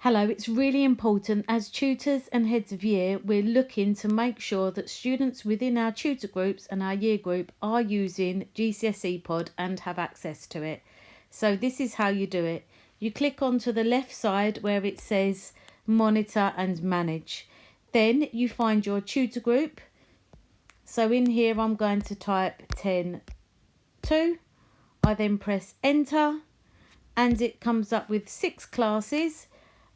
Hello, it's really important as tutors and heads of year, we're looking to make sure that students within our tutor groups and our year group are using GCSEpod and have access to it. So this is how you do it. You click onto the left side where it says monitor and manage. Then you find your tutor group. So in here I'm going to type 10.2. I then press enter and it comes up with 6 classes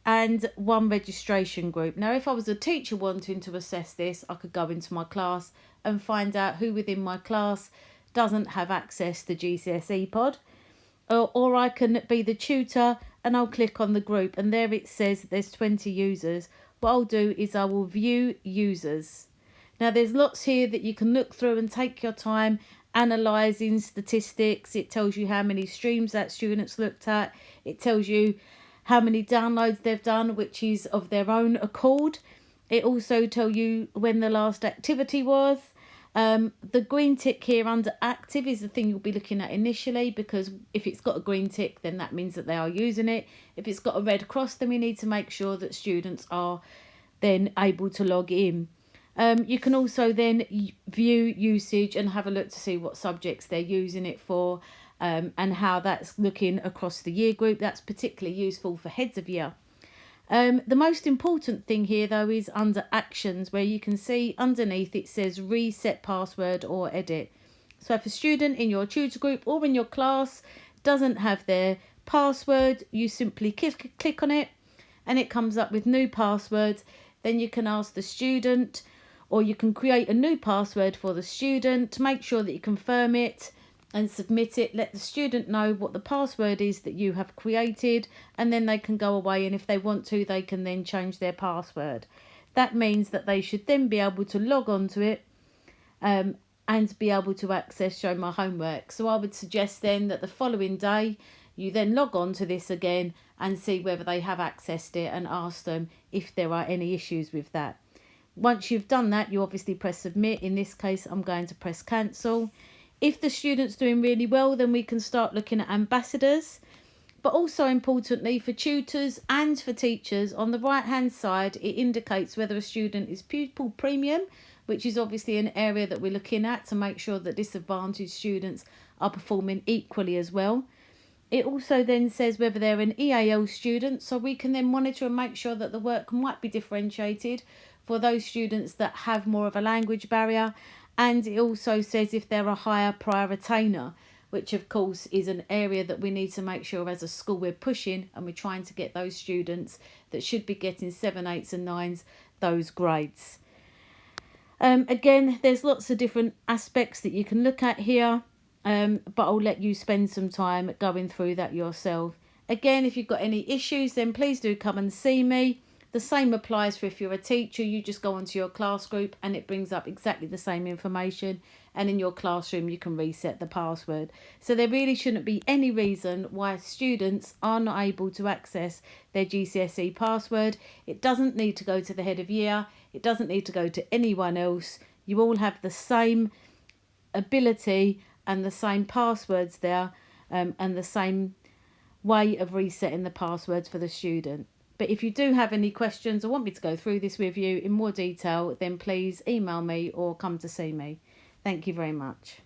and 1 registration group. Now, if I was a teacher wanting to assess this, I could go into my class and find out who within my class doesn't have access to GCSEpod. Or I can be the tutor and I'll click on the group and there it says there's 20 users. What I'll do is I will view users. Now, there's lots here that you can look through and take your time analysing statistics. It tells you how many streams that student's looked at. It tells you how many downloads they've done, which is of their own accord. It also tells you when the last activity was. The green tick here under active is the thing you'll be looking at initially, because if it's got a green tick, then that means that they are using it. If it's got a red cross, then we need to make sure that students are then able to log in. You can also then view usage and have a look to see what subjects they're using it for. And how that's looking across the year group. That's particularly useful for heads of year. The most important thing here, though, is under actions, where you can see underneath it says reset password or edit. So if a student in your tutor group or in your class doesn't have their password, you simply click on it and it comes up with new password. Then you can ask the student, or you can create a new password for the student to make sure that you confirm it and submit it. Let the student know what the password is that you have created, and then they can go away, and if they want to, they can then change their password. That means that they should then be able to log on to it and be able to access Show My Homework. So I would suggest then that the following day you then log on to this again and see whether they have accessed it and ask them if there are any issues with that. Once you've done that, you obviously press submit. In this case, I'm going to press cancel. If the student's doing really well, then we can start looking at ambassadors. But also importantly for tutors and for teachers, on the right hand side, it indicates whether a student is pupil premium, which is obviously an area that we're looking at to make sure that disadvantaged students are performing equally as well. It also then says whether they're an EAL student, so we can then monitor and make sure that the work might be differentiated for those students that have more of a language barrier. And it also says if they're a higher prior attainer, which of course is an area that we need to make sure as a school we're pushing, and we're trying to get those students that should be getting 7, 8s and 9s those grades. Again, there's lots of different aspects that you can look at here, but I'll let you spend some time going through that yourself. Again, if you've got any issues, then please do come and see me. The same applies for if you're a teacher. You just go onto your class group and it brings up exactly the same information, and in your classroom you can reset the password. So there really shouldn't be any reason why students are not able to access their GCSE password. It doesn't need to go to the head of year. It doesn't need to go to anyone else. You all have the same ability and the same passwords there, and the same way of resetting the passwords for the student. But if you do have any questions or want me to go through this with you in more detail, then please email me or come to see me. Thank you very much.